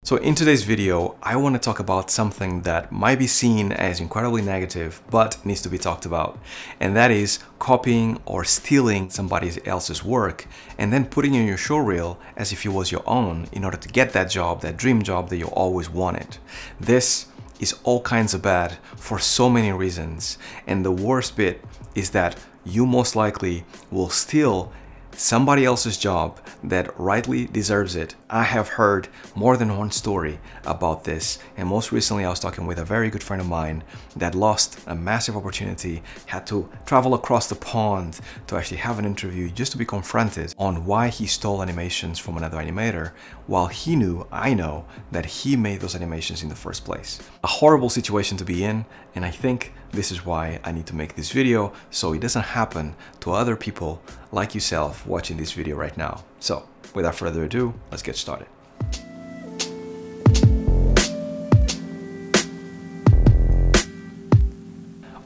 So in today's video, I want to talk about something that might be seen as incredibly negative, but needs to be talked about. And that is copying or stealing somebody else's work and then putting in your showreel as if it was your own in order to get that job, that dream job that you always wanted. This is all kinds of bad for so many reasons. And the worst bit is that you most likely will steal somebody else's job that rightly deserves it. I have heard more than one story about this, and most recently I was talking with a very good friend of mine that lost a massive opportunity, had to travel across the pond to actually have an interview just to be confronted on why he stole animations from another animator, while he knew, I know, that he made those animations in the first place. A horrible situation to be in, and I think this is why I need to make this video so it doesn't happen to other people like yourself watching this video right now. So without further ado, let's get started.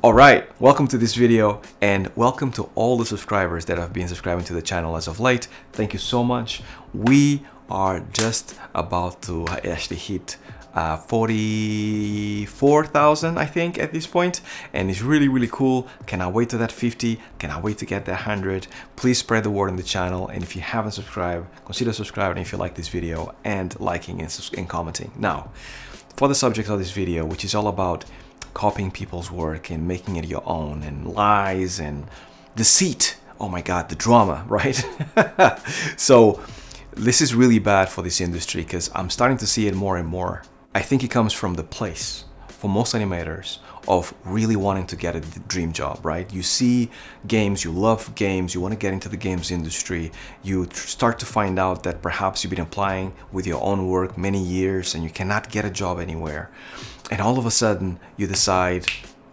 Alright, welcome to this video and welcome to all the subscribers that have been subscribing to the channel as of late. Thank you so much. We are just about to actually hit 44,000 I think at this point, and it's really cool. Cannot wait to that 50, cannot wait to get that 100. Please spread the word on the channel, and if you haven't subscribed, consider subscribing if you like this video and liking and commenting. Now for the subject of this video, which is all about copying people's work and making it your own, and lies and deceit. Oh my god, the drama, right? So this is really bad for this industry because I'm starting to see it more and more. I think it comes from the place, for most animators, of really wanting to get a dream job, right? You see games, you love games, you want to get into the games industry, you start to find out that perhaps you've been applying with your own work many years and you cannot get a job anywhere. And all of a sudden you decide,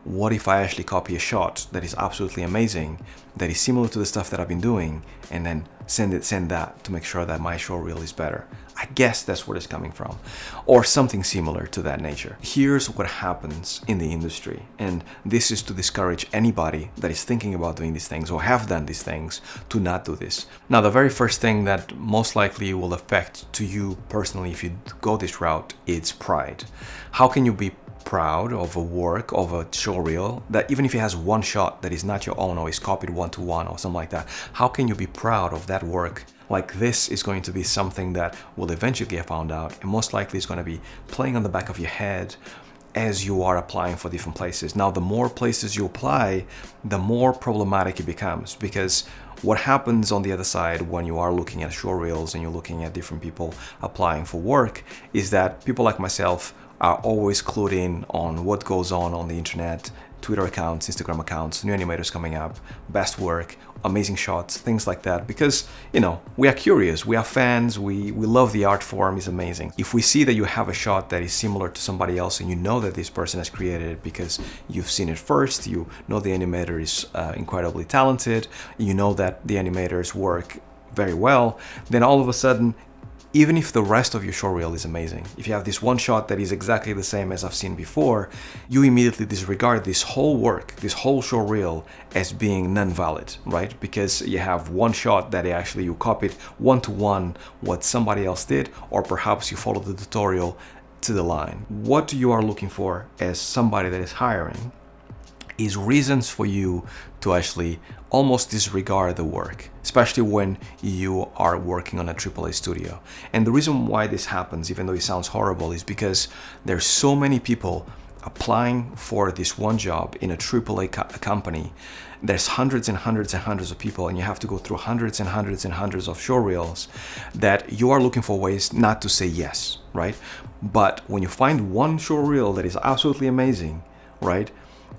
what if I actually copy a shot that is absolutely amazing, that is similar to the stuff that I've been doing, and then send that to make sure that my showreel is better. I guess that's where it's coming from, or something similar to that nature. Here's what happens in the industry, and this is to discourage anybody that is thinking about doing these things or have done these things to not do this. Now, the very first thing that most likely will affect to you personally if you go this route is pride. How can you be proud of a work, of a showreel, that even if it has one shot that is not your own or is copied one-to-one or something like that, how can you be proud of that work? Like, this is going to be something that will eventually get found out, and most likely is going to be playing on the back of your head as you are applying for different places. Now, the more places you apply, the more problematic it becomes, because what happens on the other side when you are looking at showreels and you're looking at different people applying for work is that people like myself are always clued in on what goes on the internet, Twitter accounts, Instagram accounts, new animators coming up, best work, amazing shots, things like that, because, you know, we are curious, we are fans, we love the art form, it's amazing. If we see that you have a shot that is similar to somebody else and you know that this person has created it because you've seen it first, you know the animator is incredibly talented, you know that the animators work very well, then all of a sudden, even if the rest of your showreel is amazing, if you have this one shot that is exactly the same as I've seen before, you immediately disregard this whole work, this whole showreel as being non-valid, right? Because you have one shot that actually you copied one-to-one what somebody else did, or perhaps you followed the tutorial to the line. What you are looking for as somebody that is hiring is reasons for you to actually almost disregard the work, especially when you are working on a AAA studio. And the reason why this happens, even though it sounds horrible, is because there's so many people applying for this one job in a AAA company. There's hundreds and hundreds and hundreds of people, and you have to go through hundreds and hundreds and hundreds of showreels, that you are looking for ways not to say yes, right? But when you find one showreel that is absolutely amazing, right,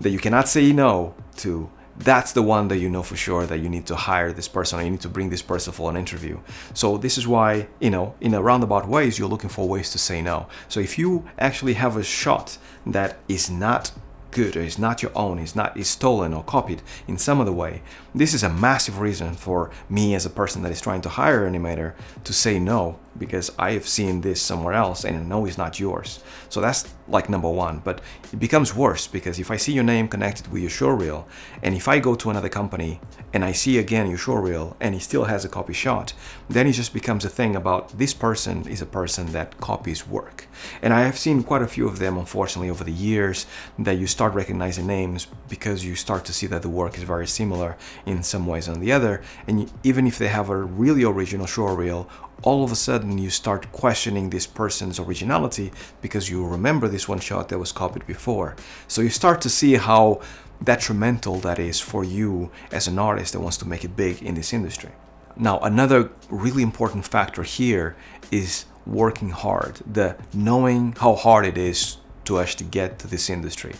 that you cannot say no to, that's the one that you know for sure that you need to hire this person, or you need to bring this person for an interview. So this is why, you know, in a roundabout ways, you're looking for ways to say no. So if you actually have a shot that is not good, or is not your own, is stolen or copied in some other way, this is a massive reason for me as a person that is trying to hire an animator to say no, because I have seen this somewhere else and I know it's not yours. So that's like number one. But it becomes worse because if I see your name connected with your showreel, and if I go to another company and I see again your showreel and he still has a copy shot, then it just becomes a thing about this person is a person that copies work. And I have seen quite a few of them, unfortunately, over the years, that you start recognizing names because you start to see that the work is very similar in some ways or the other. And even if they have a really original showreel, all of a sudden you start questioning this person's originality because you remember this one shot that was copied before. So you start to see how detrimental that is for you as an artist that wants to make it big in this industry. Now, another really important factor here is working hard, the knowing how hard it is to actually get to this industry.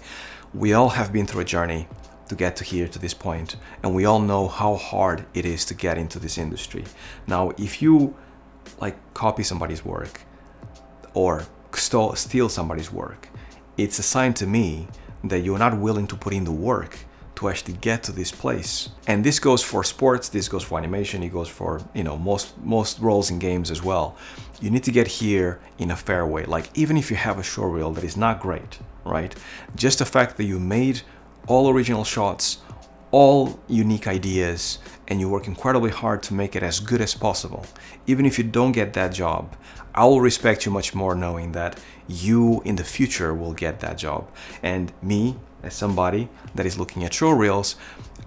We all have been through a journey to get to here, to this point, and we all know how hard it is to get into this industry. Now, if you like copy somebody's work or steal somebody's work, it's a sign to me that you're not willing to put in the work to actually get to this place. And this goes for sports, this goes for animation, it goes for, you know, most roles in games as well. You need to get here in a fair way. Like, even if you have a showreel that is not great, right? Just the fact that you made all original shots, all unique ideas, and you work incredibly hard to make it as good as possible. Even if you don't get that job, I will respect you much more knowing that you in the future will get that job. And me, as somebody that is looking at showreels,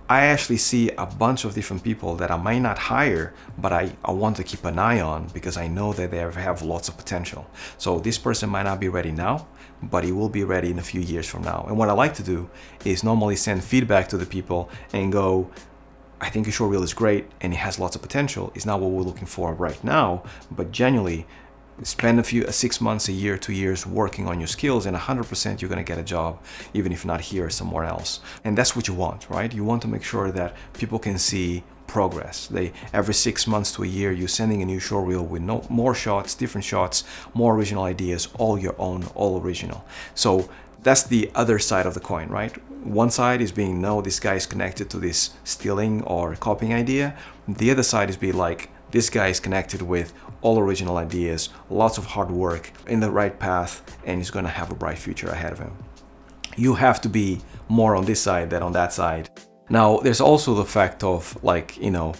I actually see a bunch of different people that I might not hire, but I want to keep an eye on because I know that they have lots of potential. So this person might not be ready now, but he will be ready in a few years from now. And what I like to do is normally send feedback to the people and go, I think your showreel is great and it has lots of potential. It's not what we're looking for right now, but genuinely spend 6 months, a year, 2 years working on your skills, and 100% you're going to get a job, even if not here, somewhere else. And that's what you want, right? You want to make sure that people can see progress. Every 6 months to a year, you're sending a new showreel with more shots, different shots, more original ideas, all your own, all original. So that's the other side of the coin, right? One side is being, no, this guy is connected to this stealing or copying idea. The other side is being like, this guy is connected with all original ideas, lots of hard work, in the right path, and he's gonna have a bright future ahead of him. You have to be more on this side than on that side. Now, there's also the fact of, like, you know,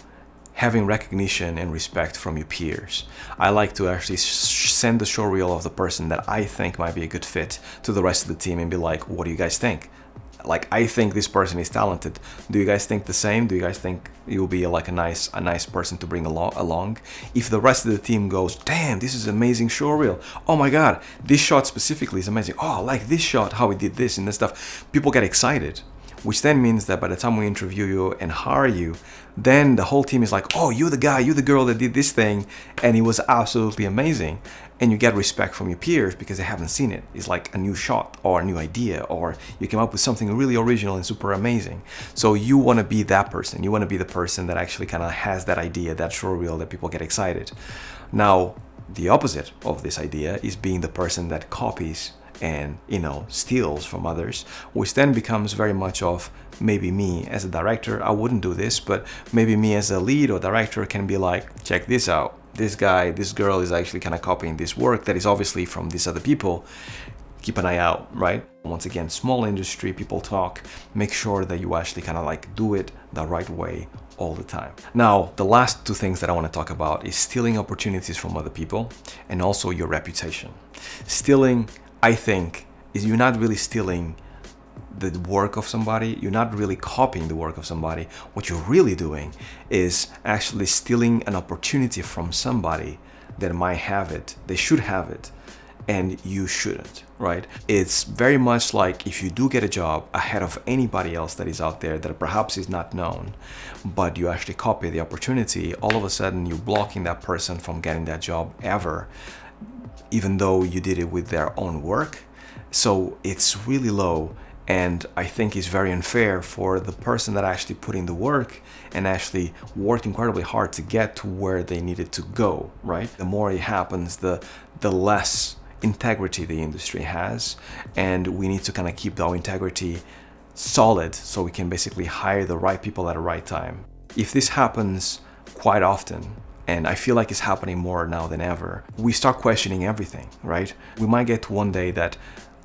having recognition and respect from your peers. I like to actually send the showreel of the person that I think might be a good fit to the rest of the team and be like, what do you guys think? Like, I think this person is talented. Do you guys think the same? Do you guys think you'll be like a nice person to bring along? If the rest of the team goes, damn, this is an amazing showreel. Oh my God, this shot specifically is amazing. Oh, I like this shot, how he did this and this stuff. People get excited, which then means that by the time we interview you and hire you, then the whole team is like, oh, you're the guy, you're the girl that did this thing, and it was absolutely amazing. And you get respect from your peers because they haven't seen it. It's like a new shot or a new idea, or you came up with something really original and super amazing. So you want to be that person. You want to be the person that actually kind of has that idea, that showreel that people get excited. Now, the opposite of this idea is being the person that copies and, you know, steals from others, which then becomes very much of, maybe me as a director, I wouldn't do this, but maybe me as a lead or director can be like, check this out. This guy, this girl is actually kind of copying this work that is obviously from these other people. Keep an eye out, right? Once again, small industry, people talk. Make sure that you actually kind of like do it the right way all the time. Now, the last two things that I want to talk about is stealing opportunities from other people and also your reputation. Stealing, I think, is you're not really stealing the work of somebody, you're not really copying the work of somebody. What you're really doing is actually stealing an opportunity from somebody that might have it, they should have it, and you shouldn't, right? It's very much like if you do get a job ahead of anybody else that is out there that perhaps is not known, but you actually copy the opportunity, all of a sudden you're blocking that person from getting that job ever, even though you did it with their own work. So it's really low. And I think it's very unfair for the person that actually put in the work and actually worked incredibly hard to get to where they needed to go, right? The more it happens, the less integrity the industry has. And we need to kind of keep our integrity solid so we can basically hire the right people at the right time. If this happens quite often, and I feel like it's happening more now than ever, we start questioning everything, right? We might get to one day that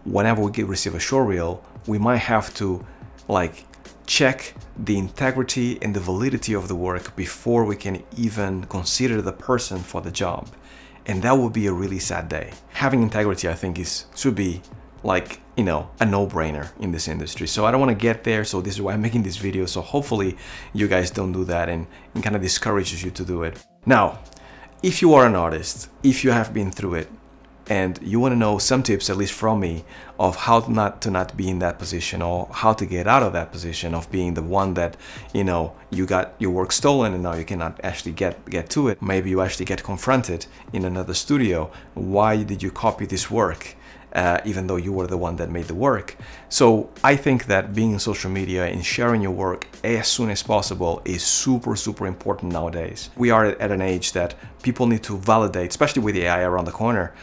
whenever we receive a short reel, we might have to like check the integrity and the validity of the work before we can even consider the person for the job. And that would be a really sad day. Having integrity, I think, should be like, you know, a no-brainer in this industry. So I don't want to get there, so this is why I'm making this video. So hopefully you guys don't do that and kind of discourages you to do it. Now, if you are an artist, if you have been through it, and you want to know some tips, at least from me, of how not to be in that position, or how to get out of that position of being the one that, you know, you got your work stolen and now you cannot actually get to it. Maybe you actually get confronted in another studio. Why did you copy this work? Even though you were the one that made the work. So I think that being in social media and sharing your work as soon as possible is super important nowadays. We are at an age that people need to validate, especially with the AI around the corner,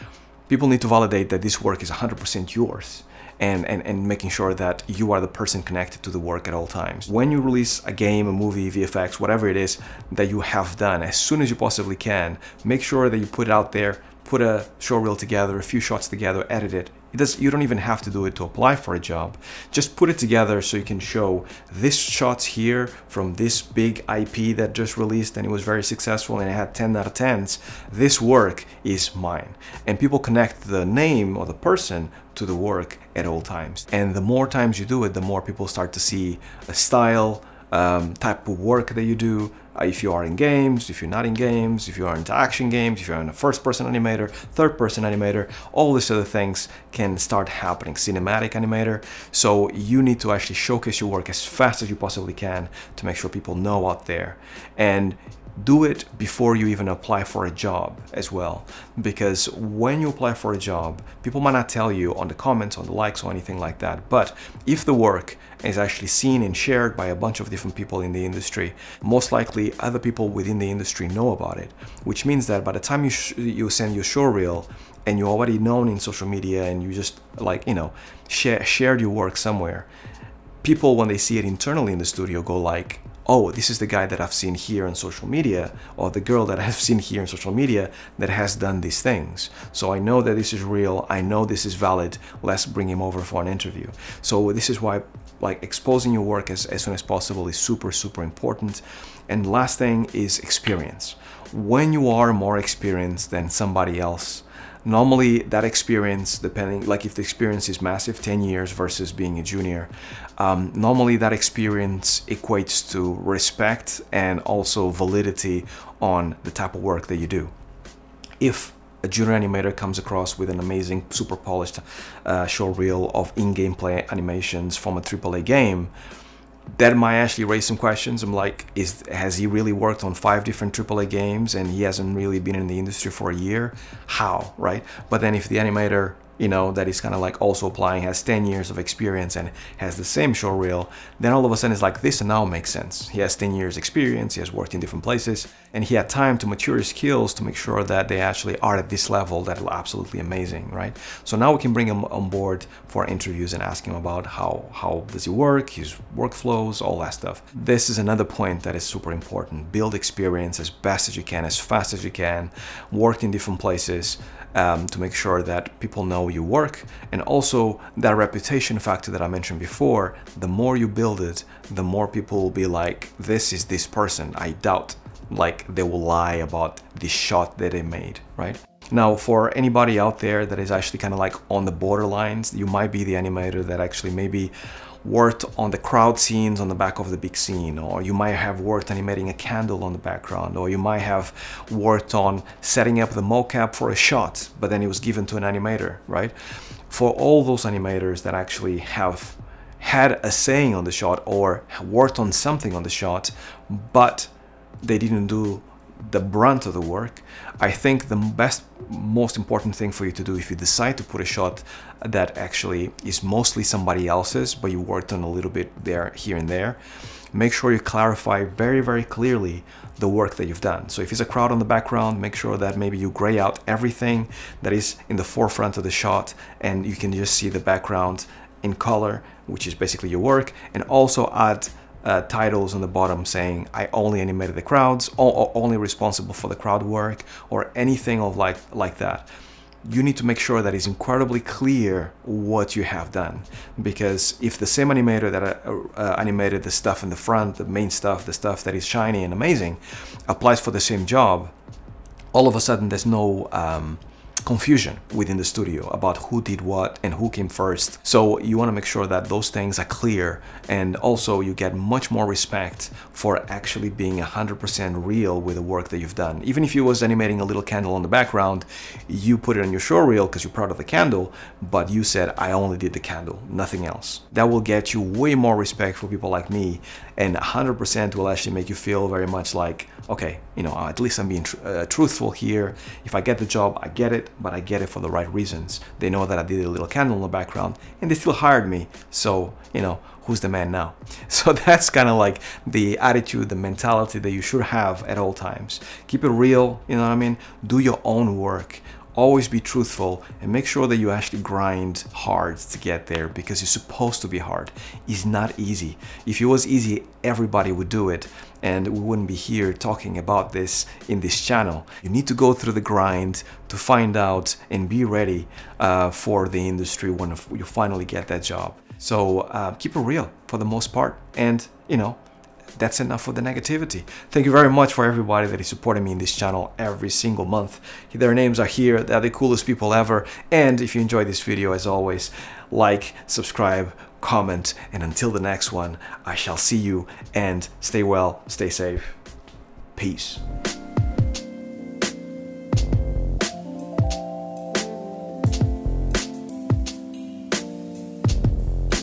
people need to validate that this work is 100% yours. And making sure that you are the person connected to the work at all times. When you release a game, a movie, VFX, whatever it is that you have done, as soon as you possibly can, make sure that you put it out there, put a short reel together, a few shots together, edit it. You don't even have to do it to apply for a job. Just put it together so you can show this shot's here from this big IP that just released and it was very successful and it had 10 out of 10s. This work is mine. And people connect the name or the person to the work at all times. And the more times you do it, the more people start to see a style, type of work that you do. If you are in games, if you're not in games, if you are into action games, if you're in a first-person animator, third-person animator, all these other things can start happening. Cinematic animator. So you need to actually showcase your work as fast as you possibly can to make sure people know out there. And do it before you even apply for a job as well, because when you apply for a job, people might not tell you on the comments, on the likes or anything like that, but if the work is actually seen and shared by a bunch of different people in the industry, most likely other people within the industry know about it, which means that by the time you send your show reel and you're already known in social media and you just like, you know, shared your work somewhere, people, when they see it internally in the studio, go like, oh, this is the guy that I've seen here on social media, or the girl that I've seen here on social media that has done these things. So I know that this is real, I know this is valid, let's bring him over for an interview. So this is why like exposing your work as soon as possible is super important. And last thing is experience. When you are more experienced than somebody else, normally that experience, depending, like if the experience is massive, 10 years versus being a junior, normally that experience equates to respect and also validity on the type of work that you do. If a junior animator comes across with an amazing, super polished short reel of in-game play animations from a AAA game, that might actually raise some questions. I'm like, has he really worked on 5 different AAA games and he hasn't really been in the industry for a year? How, right? But then if the animator, you know, that is kind of like also applying, has 10 years of experience and has the same show reel, then all of a sudden it's like, this now makes sense. He has 10 years experience, he has worked in different places, and he had time to mature his skills to make sure that they actually are at this level that are absolutely amazing, right? So now we can bring him on board for interviews and ask him about how does he work, his workflows, all that stuff. This is another point that is super important. Build experience as best as you can, as fast as you can, work in different places, to make sure that people know you work. And also that reputation factor that I mentioned before, the more you build it, the more people will be like, this is this person. I doubt like they will lie about the shot that they made, right? Now, for anybody out there that is actually kind of like on the borderlines, you might be the animator that actually maybe worked on the crowd scenes on the back of the big scene, or you might have worked animating a candle on the background, or you might have worked on setting up the mocap for a shot, but then it was given to an animator, right? For all those animators that actually have had a saying on the shot or worked on something on the shot, but they didn't do the brunt of the work, I think the most important thing for you to do, if you decide to put a shot that actually is mostly somebody else's, but you worked on a little bit there, here and there, make sure you clarify very clearly the work that you've done. So if it's a crowd on the background, make sure that maybe you gray out everything that is in the forefront of the shot and you can just see the background in color, which is basically your work, and also add titles on the bottom saying I only animated the crowds, or only responsible for the crowd work, or anything of like that. You need to make sure that it's incredibly clear what you have done, because if the same animator that animated the stuff in the front, the main stuff, the stuff that is shiny and amazing, applies for the same job, all of a sudden there's no confusion within the studio about who did what and who came first. So you want to make sure that those things are clear, and also you get much more respect for actually being 100% real with the work that you've done. Even if you was animating a little candle in the background, you put it on your show reel because you're proud of the candle, but you said I only did the candle, nothing else. That will get you way more respect for people like me, and 100% will actually make you feel very much like, okay, you know, at least I'm being truthful here. If I get the job, I get it, but I get it for the right reasons. They know that I did a little candle in the background and they still hired me. So, you know, who's the man now? So that's kind of like the attitude, the mentality that you should have at all times. Keep it real, you know what I mean? Do your own work. Always be truthful, and make sure that you actually grind hard to get there, because it's supposed to be hard. It's not easy. If it was easy, everybody would do it, and we wouldn't be here talking about this in this channel. You need to go through the grind to find out and be ready for the industry when you finally get that job. So keep it real for the most part, and you know, that's enough for the negativity. Thank you very much for everybody that is supporting me in this channel every single month. Their names are here. They're the coolest people ever. And if you enjoyed this video, as always, like, subscribe, comment, and until the next one, I shall see you, and stay well, stay safe. Peace.